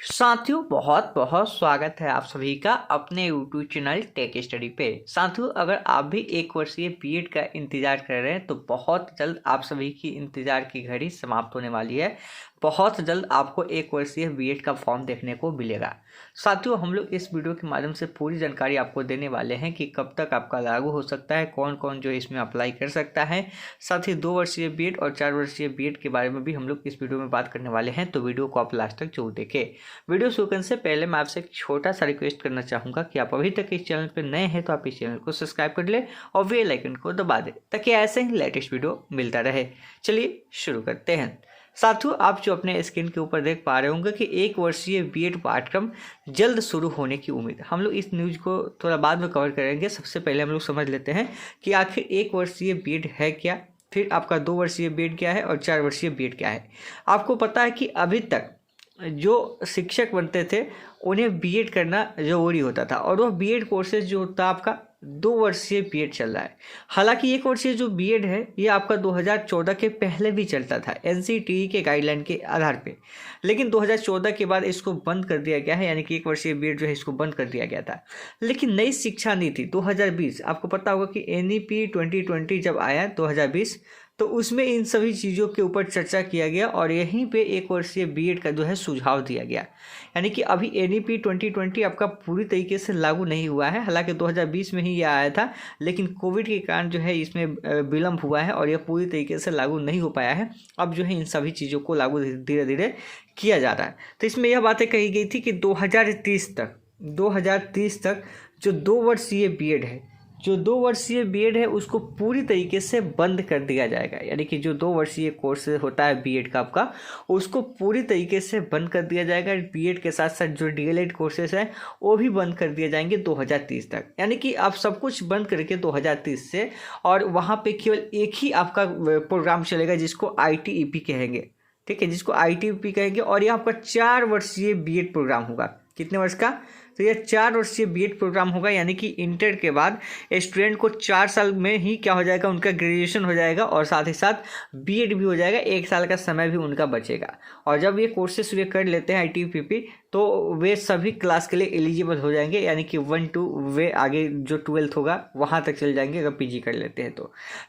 साथियों बहुत बहुत स्वागत है आप सभी का अपने YouTube चैनल टेक स्टडी पे। साथियों अगर आप भी एक वर्षीय बीएड का इंतजार कर रहे हैं तो बहुत जल्द आप सभी की इंतजार की घड़ी समाप्त होने वाली है। बहुत जल्द आपको एक वर्षीय बीएड का फॉर्म देखने को मिलेगा। साथियों हम लोग इस वीडियो के माध्यम से पूरी जानकारी आपको देने वाले हैं कि कब तक आपका लागू हो सकता है, कौन कौन जो इसमें अप्लाई कर सकता है। साथ ही 2 वर्षीय बीएड और 4 वर्षीय बीएड के बारे में भी हम लोग इस वीडियो में बात करने वाले हैं, तो वीडियो को आप लास्ट तक जरूर देखें। वीडियो शुरू करने से पहले मैं आपसे एक छोटा सा रिक्वेस्ट करना चाहूँगा कि आप अभी तक इस चैनल पर नए हैं तो आप इस चैनल को सब्सक्राइब कर ले और बेल आइकन को दबा दें ताकि ऐसे ही लेटेस्ट वीडियो मिलता रहे। चलिए शुरू करते हैं। साथियों आप जो अपने स्क्रीन के ऊपर देख पा रहे होंगे कि एक वर्षीय बीएड पाठ्यक्रम जल्द शुरू होने की उम्मीद। हम लोग इस न्यूज़ को थोड़ा बाद में कवर करेंगे। सबसे पहले हम लोग समझ लेते हैं कि आखिर एक वर्षीय बीएड है क्या, फिर आपका 2 वर्षीय बीएड क्या है और 4 वर्षीय बीएड क्या है। आपको पता है कि अभी तक जो शिक्षक बनते थे उन्हें बीएड करना ज़रूरी होता था और वह बीएड कोर्सेज जो होता आपका 2 वर्षीय बीएड चल रहा है। हालांकि एक वर्षीय जो बीएड है ये आपका 2014 के पहले भी चलता था एनसीटीई के गाइडलाइन के आधार पे, लेकिन 2014 के बाद इसको बंद कर दिया गया है, यानी कि एक वर्षीय बीएड जो है इसको बंद कर दिया गया था। लेकिन नई शिक्षा नीति 2020, आपको पता होगा कि एनईपी 2020 जब आया 2020 तो उसमें इन सभी चीज़ों के ऊपर चर्चा किया गया और यहीं पे एक वर्षीय बीएड का जो है सुझाव दिया गया। यानी कि अभी एनईपी 2020 आपका पूरी तरीके से लागू नहीं हुआ है। हालांकि 2020 में ही यह आया था, लेकिन कोविड के कारण जो है इसमें विलम्ब हुआ है और यह पूरी तरीके से लागू नहीं हो पाया है। अब जो है इन सभी चीज़ों को लागू धीरे धीरे किया जा रहा है। तो इसमें यह बातें कही गई थी कि 2030 तक जो 2 वर्षीय बीएड है, जो 2 वर्षीय बीएड है उसको पूरी तरीके से बंद कर दिया जाएगा। यानी कि जो 2 वर्षीय कोर्स होता है बीएड का आपका, उसको पूरी तरीके से बंद कर दिया जाएगा। बीएड के साथ साथ जो डीएलएड कोर्सेज हैं वो भी बंद कर दिए जाएंगे 2030 तक। यानी कि आप सब कुछ बंद करके 2030 से, और वहाँ पे केवल एक ही आपका प्रोग्राम चलेगा जिसको आईटीईपी कहेंगे, ठीक है, जिसको आईटीईपी कहेंगे। और ये आपका 4 वर्षीय बीएड प्रोग्राम होगा। कितने वर्ष का? तो यह 4 वर्षीय बीएड प्रोग्राम होगा। यानी कि इंटर के बाद स्टूडेंट को 4 साल में ही क्या हो जाएगा, उनका ग्रेजुएशन हो जाएगा और साथ ही साथ बीएड भी हो जाएगा। 1 साल का समय भी उनका बचेगा। और जब ये कोर्सेस वे कर लेते हैं आईटीपीपी तो वे सभी क्लास के लिए एलिजिबल हो जाएंगे। यानी कि 1 2 वे आगे जो 12th होगा वहाँ तक चल जाएंगे अगर पीजी कर लेते हैं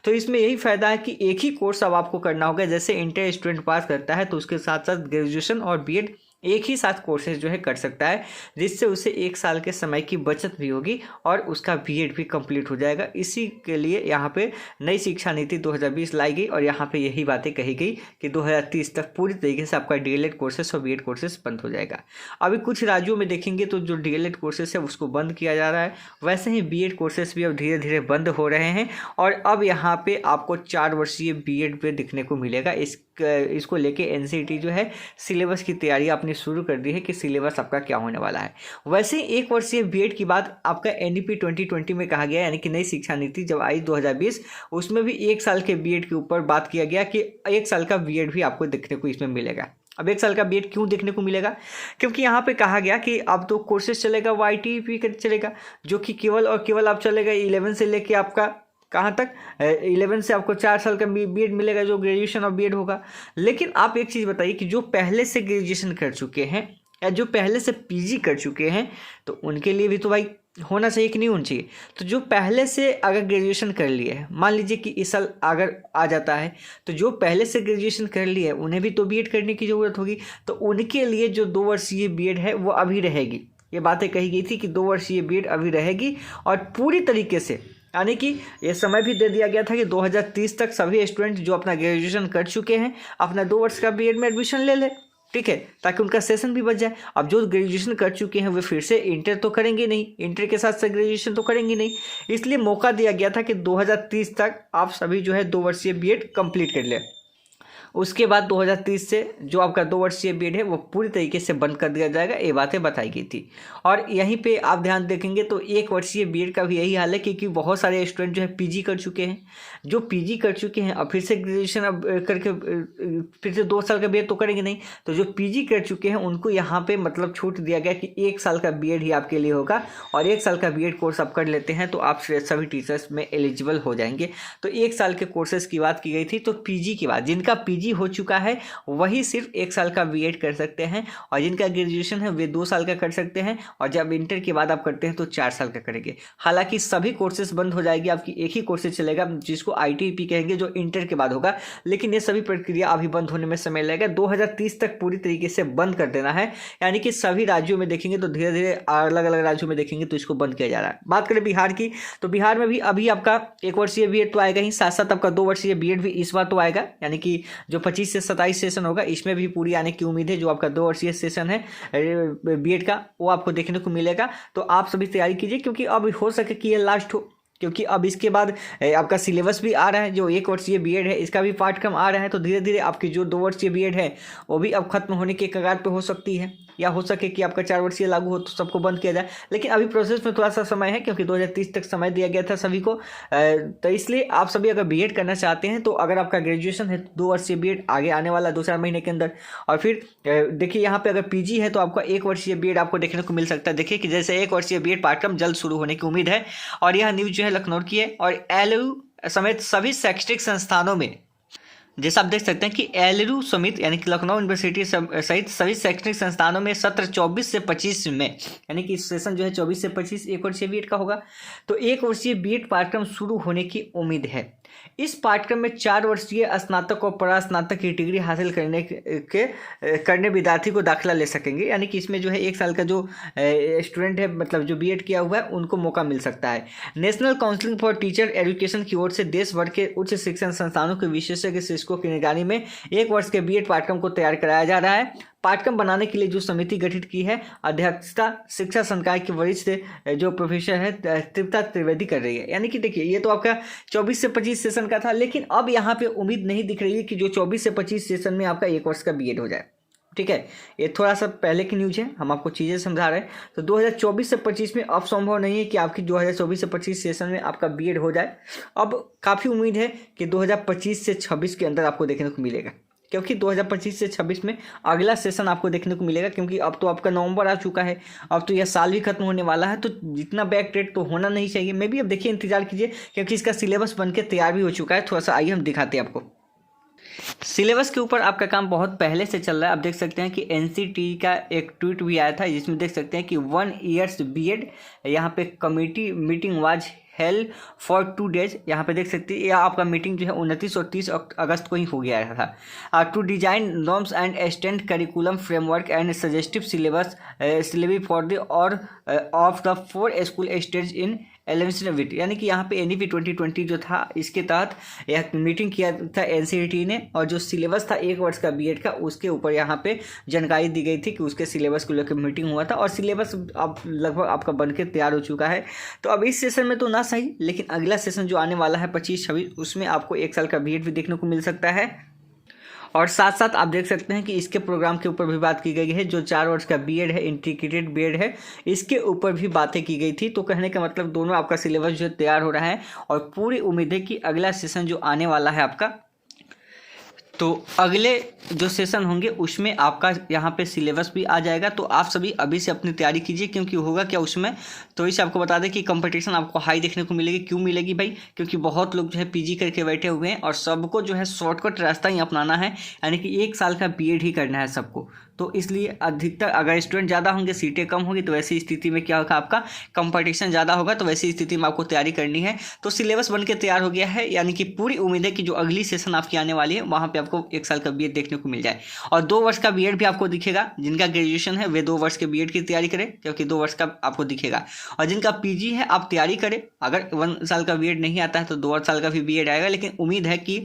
तो इसमें यही फ़ायदा है कि एक ही कोर्स अब आपको करना होगा। जैसे इंटर स्टूडेंट पास करता है तो उसके साथ साथ ग्रेजुएशन और बीएड एक ही साथ कोर्सेज जो है कर सकता है, जिससे उसे 1 साल के समय की बचत भी होगी और उसका बीएड भी कंप्लीट हो जाएगा। इसी के लिए यहाँ पे नई शिक्षा नीति 2020 लाई गई और यहाँ पे यही बातें कही गई कि 2030 तक पूरी तरीके से आपका डीएलएड कोर्सेस और बीएड कोर्सेस बंद हो जाएगा। अभी कुछ राज्यों में देखेंगे तो जो डीएलएड कोर्सेस है उसको बंद किया जा रहा है, वैसे ही बीएड कोर्सेस भी अब धीरे धीरे बंद हो रहे हैं और अब यहाँ पे आपको 4 वर्षीय बीएड पे दिखने को मिलेगा। इसको लेके एनसीईटी जो है सिलेबस की तैयारी अपनी शुरू कर दी है कि सिलेबस आपका क्या होने वाला है। वैसे ही 1 वर्षीय बीएड की बात आपका एनईपी 2020 में कहा गया, यानी कि नई शिक्षा नीति जब आई 2020 उसमें भी 1 साल के बीएड के ऊपर बात किया गया कि 1 साल का बीएड भी आपको देखने को इसमें मिलेगा। अब 1 साल का बीएड क्यों देखने को मिलेगा? क्योंकि यहाँ पे कहा गया कि अब तो कोर्सेज चलेगा वो आईटीईपी का चलेगा, जो कि केवल और केवल आप चलेगा 11 से लेके आपका कहाँ तक 11 से आपको 4 साल का बीएड मिलेगा, जो ग्रेजुएशन और बीएड होगा। लेकिन आप एक चीज़ बताइए कि जो पहले से ग्रेजुएशन कर चुके हैं या जो पहले से पीजी कर चुके हैं तो उनके लिए भी तो भाई होना चाहिए कि नहीं होना चाहिए। तो जो पहले से अगर ग्रेजुएशन कर लिए है, मान लीजिए कि इस साल अगर आ जाता है तो जो पहले से ग्रेजुएशन कर लिए है उन्हें भी तो बीएड करने की ज़रूरत होगी। तो उनके लिए जो 2 वर्षीय बीएड है वो अभी रहेगी। ये बातें कही गई थी कि 2 वर्षीय बीएड अभी रहेगी और पूरी तरीके से, यानी कि ये समय भी दे दिया गया था कि 2030 तक सभी स्टूडेंट जो अपना ग्रेजुएशन कर चुके हैं अपना 2 वर्ष का बीएड में एडमिशन ले ले, ठीक है, ताकि उनका सेशन भी बच जाए। अब जो ग्रेजुएशन कर चुके हैं वे फिर से इंटर तो करेंगे नहीं, इंटर के साथ साथ ग्रेजुएशन तो करेंगे नहीं, इसलिए मौका दिया गया था कि 2030 तक आप सभी जो है 2 वर्षीय बीएड कंप्लीट कर लें। उसके बाद 2030 से जो आपका 2 वर्षीय बीएड है वो पूरी तरीके से बंद कर दिया जाएगा। ये बातें बताई गई थी। और यहीं पे आप ध्यान देखेंगे तो 1 वर्षीय बीएड का भी यही हाल है, क्योंकि बहुत सारे स्टूडेंट जो है पीजी कर चुके हैं, जो पीजी कर चुके हैं अब फिर से ग्रेजुएशन अब करके फिर से 2 साल का बीएड तो करेंगे नहीं। तो जो पीजी कर चुके हैं उनको यहाँ पे मतलब छूट दिया गया कि 1 साल का बीएड ही आपके लिए होगा और 1 साल का बीएड कोर्स आप कर लेते हैं तो आप सभी टीचर्स में एलिजिबल हो जाएंगे। तो 1 साल के कोर्सेज की बात की गई थी। तो पीजी की बात, जिनका पीजी पीजी हो चुका है वही सिर्फ 1 साल का बीएड कर सकते हैं, और जिनका ग्रेजुएशन है वे 2 साल का कर सकते हैं, और जब इंटर के बाद आप करते हैं तो 4 साल का करेंगे। हालांकि सभी कोर्सेज बंद हो जाएगी, आपकी एक ही कोर्सेज चलेगा जिसको ITP कहेंगे, जो इंटर के बाद होगा। लेकिन ये सभी प्रक्रिया अभी बंद होने में समय लगेगा, 2030 तक पूरी तरीके से बंद कर देना है। यानी कि सभी राज्यों में देखेंगे तो धीरे धीरे अलग अलग राज्यों में देखेंगे तो इसको बंद किया जा रहा है। बात करें बिहार की, तो बिहार में भी अभी आपका 1 वर्षीय बीएड तो आएगा ही, साथ साथ आपका 2 वर्षीय बीएड भी इस बार तो आएगा। यानी कि जो 25 से 27 सेशन होगा इसमें भी पूरी आने की उम्मीद है। जो आपका 2 वर्षीय सेशन है बीएड का वो आपको देखने को मिलेगा। तो आप सभी तैयारी कीजिए, क्योंकि अब हो सके कि ये लास्ट हो, क्योंकि अब इसके बाद आपका सिलेबस भी आ रहा है। जो 1 वर्षीय बीएड है इसका भी पाठ्यक्रम आ रहा है, तो धीरे धीरे आपकी जो 2 वर्षीय बीएड है वो भी अब खत्म होने के कगार पे हो सकती है, या हो सके कि आपका 4 वर्षीय लागू हो तो सबको बंद किया जाए। लेकिन अभी प्रोसेस में थोड़ा सा समय है, क्योंकि 2030 तक समय दिया गया था सभी को। तो इसलिए आप सभी अगर बीएड करना चाहते हैं तो अगर आपका ग्रेजुएशन है 2 वर्षीय बीएड आगे आने वाला 2-4 महीने के अंदर। और फिर देखिए यहाँ पे अगर पीजी है तो आपका 1 वर्षीय बीएड आपको देखने को मिल सकता है। देखिए कि जैसे 1 वर्षीय बीएड पाठ्यक्रम जल्द शुरू होने की उम्मीद है, और यह न्यूज जो है लखनऊ की है। और एलयू समेत सभी शैक्षणिक संस्थानों में, जैसा आप देख सकते हैं कि एलयू समेत यानी कि लखनऊ यूनिवर्सिटी सहित सभी शैक्षणिक संस्थानों में सत्र 24 से 25 में, यानी कि सेशन जो है 24 से 25 1 वर्षीय बीएड का होगा। तो 1 वर्षीय बीएड पाठ्यक्रम शुरू होने की उम्मीद है। इस पाठ्यक्रम में 4 वर्षीय स्नातक और परास्नातक की डिग्री हासिल करने विद्यार्थी को दाखिला ले सकेंगे। यानी कि इसमें जो है 1 साल का जो स्टूडेंट है, मतलब जो बीएड किया हुआ है, उनको मौका मिल सकता है। National council for teacher education की ओर से देश भर के उच्च शिक्षण संस्थानों के विशेषज्ञ शिक्षकों की निगरानी में 1 वर्ष के बीएड पाठ्यक्रम को तैयार कराया जा रहा है। पाठ्यक्रम बनाने के लिए जो समिति गठित की है, अध्यक्षता शिक्षा संकाय के वरिष्ठ जो प्रोफेसर है तृप्ता त्रिवेदी कर रही है। यानी कि देखिए ये तो आपका 24 से 25 सेशन का था, लेकिन अब यहाँ पे उम्मीद नहीं दिख रही है कि जो 24 से 25 सेशन में आपका 1 वर्ष का बीएड हो जाए। ठीक है, ये थोड़ा सा पहले की न्यूज है, हम आपको चीज़ें समझा रहे हैं। तो 2024 से 25 में अब संभव नहीं है कि आपकी 2024 से 25 सेशन में आपका बीएड हो जाए। अब काफ़ी उम्मीद है कि 2025 से 26 के अंदर आपको देखने को मिलेगा, क्योंकि 2025 से 26 में अगला सेशन आपको देखने को मिलेगा। क्योंकि अब तो आपका नवंबर आ चुका है, अब तो यह साल भी खत्म होने वाला है, तो जितना बैक डेट तो होना नहीं चाहिए। मे भी अब देखिए इंतजार कीजिए, क्योंकि इसका सिलेबस बन के तैयार भी हो चुका है। थोड़ा सा आइए हम दिखाते हैं आपको। सिलेबस के ऊपर आपका काम बहुत पहले से चल रहा है। आप देख सकते हैं कि एनसीटी का एक ट्वीट भी आया था, जिसमें देख सकते हैं कि 1 ईयर्स बीएड, यहाँ पे committee meeting was held for 2 days. यहाँ पे देख सकते हैं यह आपका मीटिंग जो है 29 और 30 अगस्त को ही हो गया था। To design norms and extend curriculum framework and suggestive syllabus for the और of the 4 school stage in 11th विट। यानी कि यहाँ पे NEP 2020 जो था, इसके तहत यह मीटिंग किया था NCT ने, और जो सिलेबस था 1 वर्ष का बीएड का, उसके ऊपर यहाँ पे जानकारी दी गई थी कि उसके सिलेबस को लेकर मीटिंग हुआ था, और सिलेबस अब लगभग आपका बनके तैयार हो चुका है। तो अब इस सेशन में तो ना सही, लेकिन अगला सेशन जो आने वाला है 25-26, उसमें आपको 1 साल का बीएड भी देखने को मिल सकता है। और साथ साथ आप देख सकते हैं कि इसके प्रोग्राम के ऊपर भी बात की गई है। जो 4 वर्ष का बीएड है, इंटीग्रेटेड बीएड है, इसके ऊपर भी बातें की गई थी। तो कहने का मतलब दोनों आपका सिलेबस जो तैयार हो रहा है, और पूरी उम्मीद है कि अगला सेशन जो आने वाला है आपका, तो अगले जो सेशन होंगे उसमें आपका यहाँ पे सिलेबस भी आ जाएगा। तो आप सभी अभी से अपनी तैयारी कीजिए, क्योंकि होगा क्या उसमें, तो इसे आपको बता दें कि कंपटीशन आपको हाई देखने को मिलेगी। क्यों मिलेगी भाई? क्योंकि बहुत लोग जो है पीजी करके बैठे हुए हैं, और सबको जो है शॉर्टकट रास्ता ही अपनाना है, यानी कि 1 साल का बीएड ही करना है सबको। तो इसलिए अधिकतर अगर स्टूडेंट ज़्यादा होंगे, सीटें कम होंगी, तो वैसी स्थिति में क्या होगा, आपका कंपटीशन ज़्यादा होगा। तो वैसी स्थिति में आपको तैयारी करनी है। तो सिलेबस बन के तैयार हो गया है, यानी कि पूरी उम्मीद है कि जो अगली सेशन आपकी आने वाली है, वहाँ पर आपको 1 साल का बीएड देखने को मिल जाए। और 2 वर्ष का बीएड भी आपको दिखेगा। जिनका ग्रेजुएशन है वे 2 वर्ष के बीएड की तैयारी करें, क्योंकि 2 वर्ष का आपको दिखेगा। और जिनका पीजी है आप तैयारी करें। अगर 1 साल का बीएड नहीं आता है तो 2 साल का भी बीएड आएगा। लेकिन उम्मीद है कि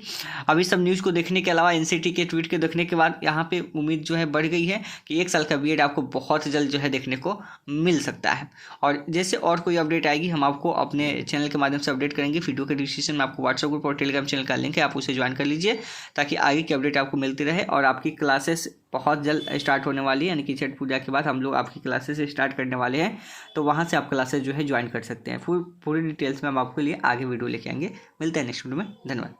अभी सब न्यूज़ को देखने के अलावा NCT के ट्वीट के देखने के बाद यहाँ पे उम्मीद जो है बढ़ गई है कि 1 साल का बीएड आपको बहुत जल्द जो है देखने को मिल सकता है। और जैसे और कोई अपडेट आएगी हम आपको अपने चैनल के माध्यम से अपडेट करेंगे। वीडियो के डिस्क्रिप्शन में आपको व्हाट्सएप ग्रुप और टेलीग्राम चैनल का लिंक है, आप उसे ज्वाइन कर लीजिए, ताकि आगे की अपडेट आपको मिलती रहे। और आपकी क्लासेस बहुत जल्द स्टार्ट होने वाली है, यानी कि छठ पूजा के बाद हम लोग आपकी क्लासेस स्टार्ट करने वाले हैं। तो वहाँ से आप क्लासेस जो है ज्वाइन कर सकते हैं। पूरी डिटेल्स में हम आपके लिए आगे वीडियो लेके आएंगे। मिलते हैं नेक्स्ट वीडियो में। धन्यवाद।